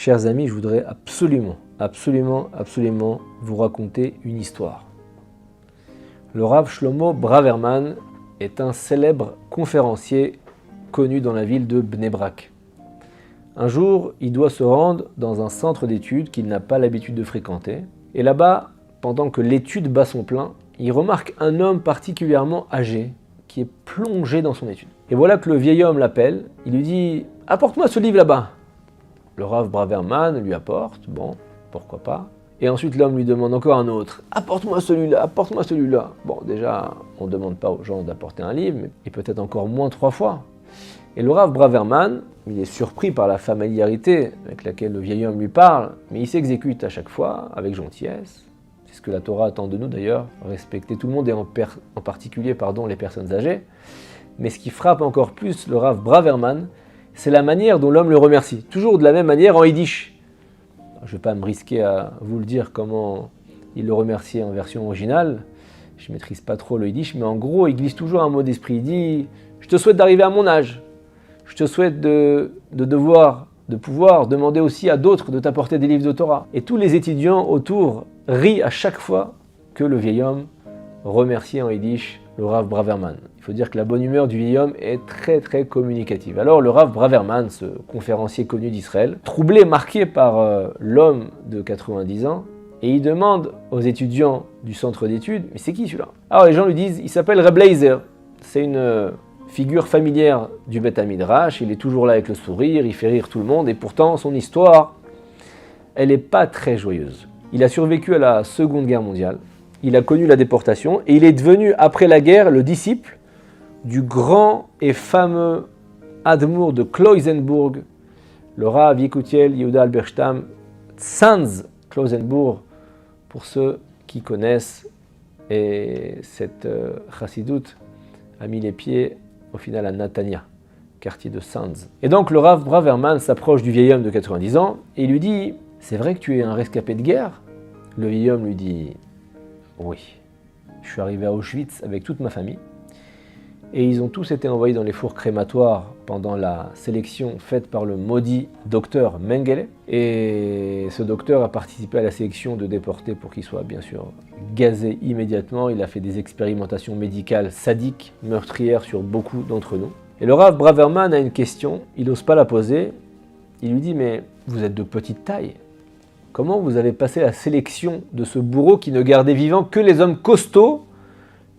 Chers amis, je voudrais absolument vous raconter une histoire. Le Rav Shlomo Braverman est un célèbre conférencier connu dans la ville de Bnei Brak. Un jour, il doit se rendre dans un centre d'études qu'il n'a pas l'habitude de fréquenter. Et là-bas, pendant que l'étude bat son plein, il remarque un homme particulièrement âgé qui est plongé dans son étude. Et voilà que le vieil homme l'appelle, il lui dit « Apporte-moi ce livre là-bas ». Le Rav Braverman lui apporte, bon, pourquoi pas. Et ensuite l'homme lui demande encore un autre, apporte-moi celui-là, apporte-moi celui-là. Bon, déjà, on ne demande pas aux gens d'apporter un livre, et peut-être encore moins 3 fois. Et le Rav Braverman, il est surpris par la familiarité avec laquelle le vieil homme lui parle, mais il s'exécute à chaque fois avec gentillesse. C'est ce que la Torah attend de nous d'ailleurs, respecter tout le monde et en particulier les personnes âgées. Mais ce qui frappe encore plus le Rav Braverman, c'est la manière dont l'homme le remercie, toujours de la même manière en yiddish. Je ne vais pas me risquer à vous le dire comment il le remerciait en version originale, je ne maîtrise pas trop le yiddish, mais en gros il glisse toujours un mot d'esprit, il dit « Je te souhaite d'arriver à mon âge, je te souhaite de pouvoir demander aussi à d'autres de t'apporter des livres de Torah. » Et tous les étudiants autour rient à chaque fois que le vieil homme remercie en yiddish le Rav Braverman. Il faut dire que la bonne humeur du vieil homme est très communicative. Alors le Rav Braverman, ce conférencier connu d'Israël, troublé, marqué par l'homme de 90 ans, et il demande aux étudiants du centre d'études, mais c'est qui celui-là? Alors les gens lui disent, il s'appelle Reb Leizer, c'est une figure familière du Beth Midrash, il est toujours là avec le sourire, il fait rire tout le monde, et pourtant son histoire, elle n'est pas très joyeuse. Il a survécu à la Seconde Guerre mondiale, il a connu la déportation, et il est devenu, après la guerre, le disciple du grand et fameux Admour de Kloisenburg, le Rav Yekutiel Yehuda Alberstam Tzanz Kloisenburg, pour ceux qui connaissent, et cette chassidoute a mis les pieds au final à Natania, quartier de Tzanz. Et donc le Rav Braverman s'approche du vieil homme de 90 ans et lui dit « C'est vrai que tu es un rescapé de guerre ?» Le vieil homme lui dit « Oui, je suis arrivé à Auschwitz avec toute ma famille. » Et ils ont tous été envoyés dans les fours crématoires pendant la sélection faite par le maudit docteur Mengele. Et ce docteur a participé à la sélection de déportés pour qu'ils soient bien sûr gazés immédiatement. Il a fait des expérimentations médicales sadiques, meurtrières sur beaucoup d'entre nous. Et le Rav Braverman a une question, il n'ose pas la poser. Il lui dit « Mais vous êtes de petite taille. Comment vous avez passé la sélection de ce bourreau qui ne gardait vivant que les hommes costauds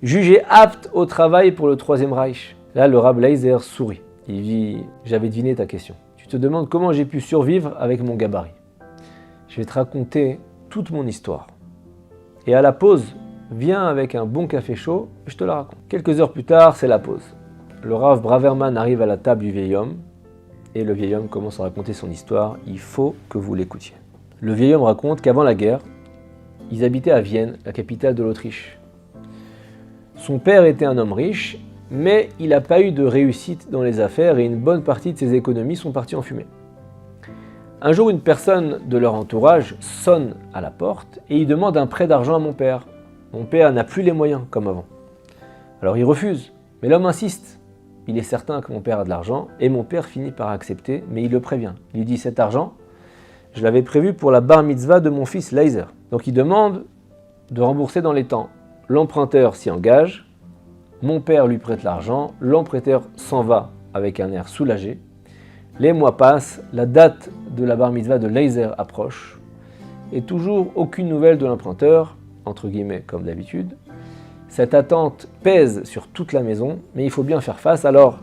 jugé apte au travail pour le Troisième Reich ?» Là, le Rav Leizer sourit. Il dit « J'avais deviné ta question. Tu te demandes comment j'ai pu survivre avec mon gabarit. Je vais te raconter toute mon histoire. Et à la pause, viens avec un bon café chaud, je te la raconte. » Quelques heures plus tard, c'est la pause. Le Rav Braverman arrive à la table du vieil homme, et le vieil homme commence à raconter son histoire. Il faut que vous l'écoutiez. Le vieil homme raconte qu'avant la guerre, ils habitaient à Vienne, la capitale de l'Autriche. Son père était un homme riche, mais il n'a pas eu de réussite dans les affaires et une bonne partie de ses économies sont parties en fumée. Un jour, une personne de leur entourage sonne à la porte et il demande un prêt d'argent à mon père. Mon père n'a plus les moyens comme avant. Alors il refuse, mais l'homme insiste. Il est certain que mon père a de l'argent et mon père finit par accepter, mais il le prévient. Il lui dit « Cet argent, je l'avais prévu pour la bar mitzvah de mon fils Leizer. » Donc il demande de rembourser dans les temps. L'emprunteur s'y engage, mon père lui prête l'argent, l'emprunteur s'en va avec un air soulagé. Les mois passent, la date de la bar mitzvah de Leizer approche, et toujours aucune nouvelle de l'emprunteur, entre guillemets comme d'habitude. Cette attente pèse sur toute la maison, mais il faut bien faire face, alors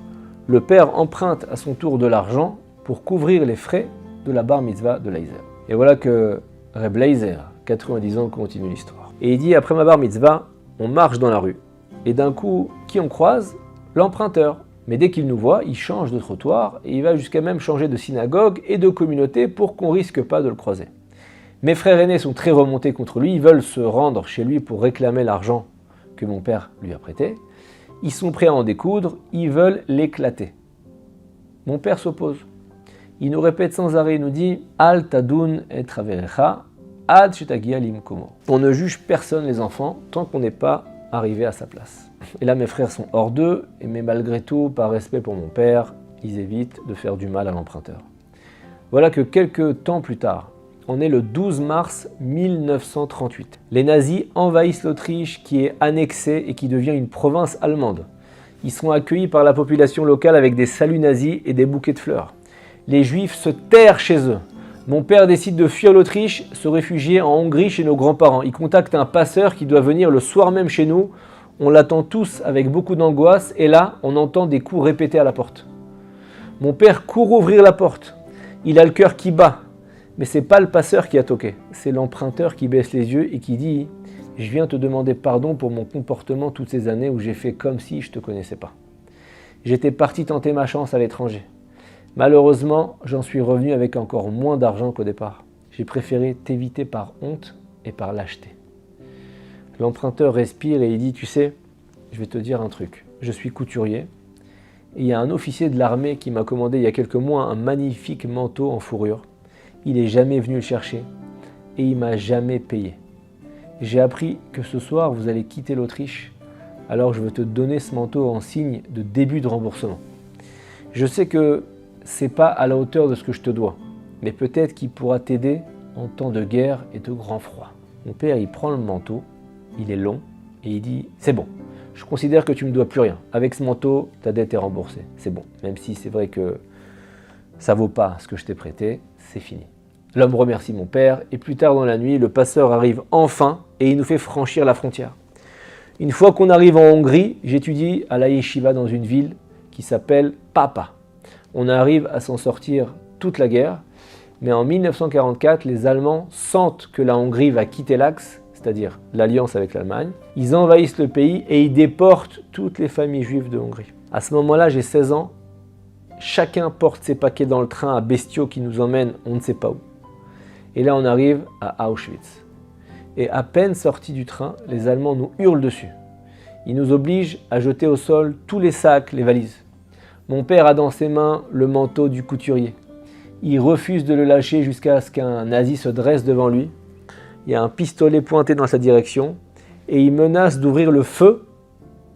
le père emprunte à son tour de l'argent pour couvrir les frais de la bar mitzvah de Leizer. Et voilà que Reb Leizer, 90 ans, continue l'histoire. Et il dit, après ma bar mitzvah, on marche dans la rue, et d'un coup, qui on croise? L'emprunteur. Mais dès qu'il nous voit, il change de trottoir, et il va jusqu'à même changer de synagogue et de communauté pour qu'on risque pas de le croiser. Mes frères aînés sont très remontés contre lui, ils veulent se rendre chez lui pour réclamer l'argent que mon père lui a prêté. Ils sont prêts à en découdre, ils veulent l'éclater. Mon père s'oppose. Il nous répète sans arrêt, il nous dit « Al tadun et traverecha » On ne juge personne les enfants tant qu'on n'est pas arrivé à sa place. Et là mes frères sont hors d'eux, mais malgré tout, par respect pour mon père, ils évitent de faire du mal à l'emprunteur. Voilà que quelques temps plus tard, on est le 12 mars 1938. Les nazis envahissent l'Autriche qui est annexée et qui devient une province allemande. Ils sont accueillis par la population locale avec des saluts nazis et des bouquets de fleurs. Les Juifs se terrent chez eux. Mon père décide de fuir l'Autriche, se réfugier en Hongrie chez nos grands-parents. Il contacte un passeur qui doit venir le soir même chez nous. On l'attend tous avec beaucoup d'angoisse et là, on entend des coups répétés à la porte. Mon père court ouvrir la porte. Il a le cœur qui bat. Mais c'est pas le passeur qui a toqué, c'est l'emprunteur qui baisse les yeux et qui dit « Je viens te demander pardon pour mon comportement toutes ces années où j'ai fait comme si je te connaissais pas. J'étais parti tenter ma chance à l'étranger. Malheureusement, j'en suis revenu avec encore moins d'argent qu'au départ. J'ai préféré t'éviter par honte et par lâcheté. » L'emprunteur respire et il dit « Tu sais, je vais te dire un truc. Je suis couturier et il y a un officier de l'armée qui m'a commandé il y a quelques mois un magnifique manteau en fourrure. Il n'est jamais venu le chercher et il m'a jamais payé. J'ai appris que ce soir vous allez quitter l'Autriche, alors je veux te donner ce manteau en signe de début de remboursement. Je sais que c'est pas à la hauteur de ce que je te dois, mais peut-être qu'il pourra t'aider en temps de guerre et de grand froid. » Mon père, il prend le manteau, il est long et il dit « C'est bon, je considère que tu me dois plus rien. Avec ce manteau, ta dette est remboursée. C'est bon, même si c'est vrai que ça vaut pas ce que je t'ai prêté, c'est fini. » L'homme remercie mon père et plus tard dans la nuit, le passeur arrive enfin et il nous fait franchir la frontière. Une fois qu'on arrive en Hongrie, j'étudie à la yeshiva dans une ville qui s'appelle Papa. On arrive à s'en sortir toute la guerre, mais en 1944, les Allemands sentent que la Hongrie va quitter l'Axe, c'est-à-dire l'alliance avec l'Allemagne. Ils envahissent le pays et ils déportent toutes les familles juives de Hongrie. À ce moment-là, j'ai 16 ans. Chacun porte ses paquets dans le train à bestiaux qui nous emmènent on ne sait pas où. Et là, on arrive à Auschwitz. Et à peine sortis du train, les Allemands nous hurlent dessus. Ils nous obligent à jeter au sol tous les sacs, les valises. Mon père a dans ses mains le manteau du couturier. Il refuse de le lâcher jusqu'à ce qu'un nazi se dresse devant lui. Il y a un pistolet pointé dans sa direction et il menace d'ouvrir le feu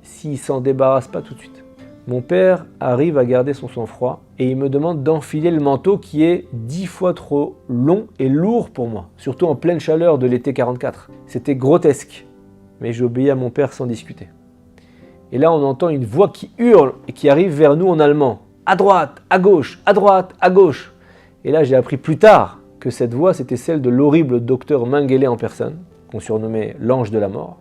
s'il ne s'en débarrasse pas tout de suite. Mon père arrive à garder son sang-froid et il me demande d'enfiler le manteau qui est 10 fois trop long et lourd pour moi, surtout en pleine chaleur de l'été 44. C'était grotesque, mais j'obéis à mon père sans discuter. Et là, on entend une voix qui hurle et qui arrive vers nous en allemand. À droite, à gauche, à droite, à gauche. Et là, j'ai appris plus tard que cette voix, c'était celle de l'horrible docteur Mengele en personne, qu'on surnommait l'ange de la mort.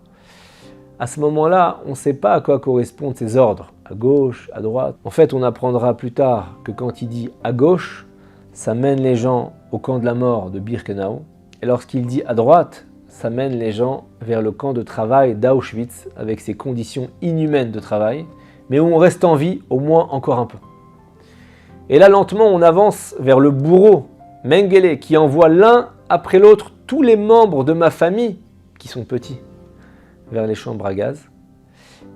À ce moment-là, on ne sait pas à quoi correspondent ces ordres, à gauche, à droite. En fait, on apprendra plus tard que quand il dit à gauche, ça mène les gens au camp de la mort de Birkenau. Et lorsqu'il dit à droite, ça mène les gens vers le camp de travail d'Auschwitz avec ses conditions inhumaines de travail, mais où on reste en vie au moins encore un peu. Et là, lentement, on avance vers le bourreau, Mengele, qui envoie l'un après l'autre tous les membres de ma famille, qui sont petits, vers les chambres à gaz.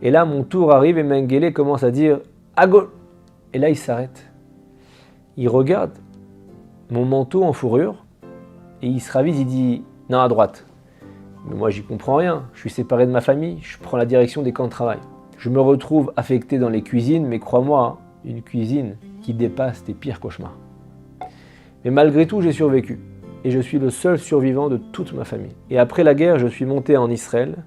Et là, mon tour arrive et Mengele commence à dire « à gauche ». Et là, il s'arrête. Il regarde mon manteau en fourrure et il se ravise, il dit « non, à droite ». Mais moi, j'y comprends rien. Je suis séparé de ma famille, je prends la direction des camps de travail. Je me retrouve affecté dans les cuisines, mais crois-moi, une cuisine qui dépasse tes pires cauchemars. Mais malgré tout, j'ai survécu. Et je suis le seul survivant de toute ma famille. Et après la guerre, je suis monté en Israël.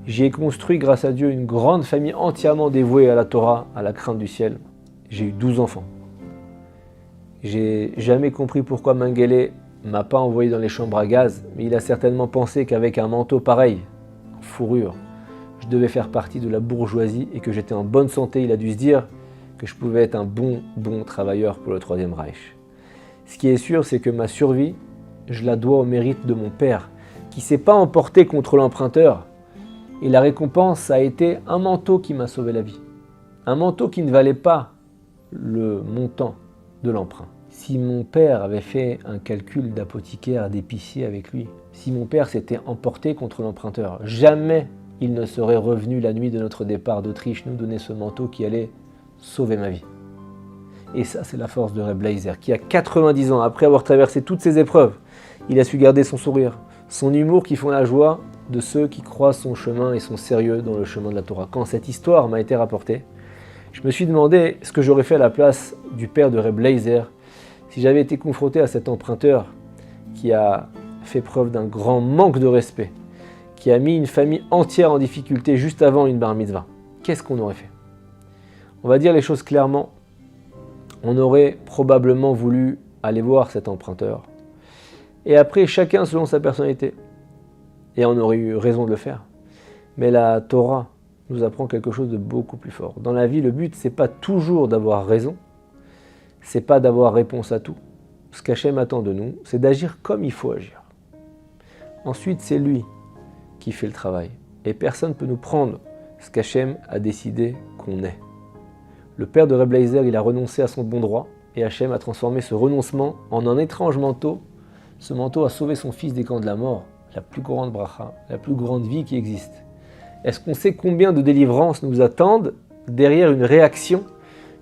J'y ai construit, grâce à Dieu, une grande famille entièrement dévouée à la Torah, à la crainte du ciel. J'ai eu 12 enfants. J'ai jamais compris pourquoi Mengele m'a pas envoyé dans les chambres à gaz, mais il a certainement pensé qu'avec un manteau pareil, en fourrure, je devais faire partie de la bourgeoisie et que j'étais en bonne santé. Il a dû se dire que je pouvais être un bon travailleur pour le Troisième Reich. Ce qui est sûr, c'est que ma survie, je la dois au mérite de mon père, qui ne s'est pas emporté contre l'emprunteur. Et la récompense a été un manteau qui m'a sauvé la vie. Un manteau qui ne valait pas le montant de l'emprunt. Si mon père avait fait un calcul d'apothicaire, d'épicier avec lui, si mon père s'était emporté contre l'emprunteur, jamais il ne serait revenu la nuit de notre départ d'Autriche nous donner ce manteau qui allait sauver ma vie. Et ça, c'est la force de Reb Leizer, qui a 90 ans, après avoir traversé toutes ces épreuves, il a su garder son sourire, son humour qui font la joie de ceux qui croisent son chemin et sont sérieux dans le chemin de la Torah. Quand cette histoire m'a été rapportée, je me suis demandé ce que j'aurais fait à la place du père de Reb Leizer Si j'avais été confronté à cet emprunteur qui a fait preuve d'un grand manque de respect, qui a mis une famille entière en difficulté juste avant une bar mitzvah, qu'est-ce qu'on aurait fait? On va dire les choses clairement. On aurait probablement voulu aller voir cet emprunteur. Et après, chacun selon sa personnalité. Et on aurait eu raison de le faire. Mais la Torah nous apprend quelque chose de beaucoup plus fort. Dans la vie, le but, c'est pas toujours d'avoir raison. C'est pas d'avoir réponse à tout. Ce qu'Hachem attend de nous, c'est d'agir comme il faut agir. Ensuite, c'est lui qui fait le travail. Et personne ne peut nous prendre ce qu'Hachem a décidé qu'on est. Le père de Reb Leizer, il a renoncé à son bon droit, et Hachem a transformé ce renoncement en un étrange manteau. Ce manteau a sauvé son fils des camps de la mort, la plus grande bracha, la plus grande vie qui existe. Est-ce qu'on sait combien de délivrances nous attendent derrière une réaction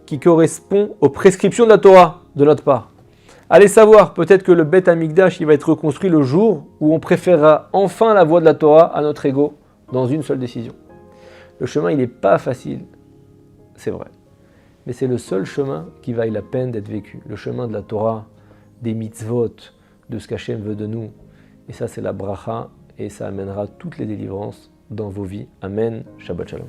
qui correspond aux prescriptions de la Torah de notre part? Allez savoir, peut-être que le Beth Amikdash il va être reconstruit le jour où on préférera enfin la voie de la Torah à notre ego dans une seule décision. Le chemin, il n'est pas facile, c'est vrai. Mais c'est le seul chemin qui vaille la peine d'être vécu. Le chemin de la Torah, des mitzvot, de ce qu'Hachem veut de nous. Et ça, c'est la bracha, et ça amènera toutes les délivrances dans vos vies. Amen. Shabbat Shalom.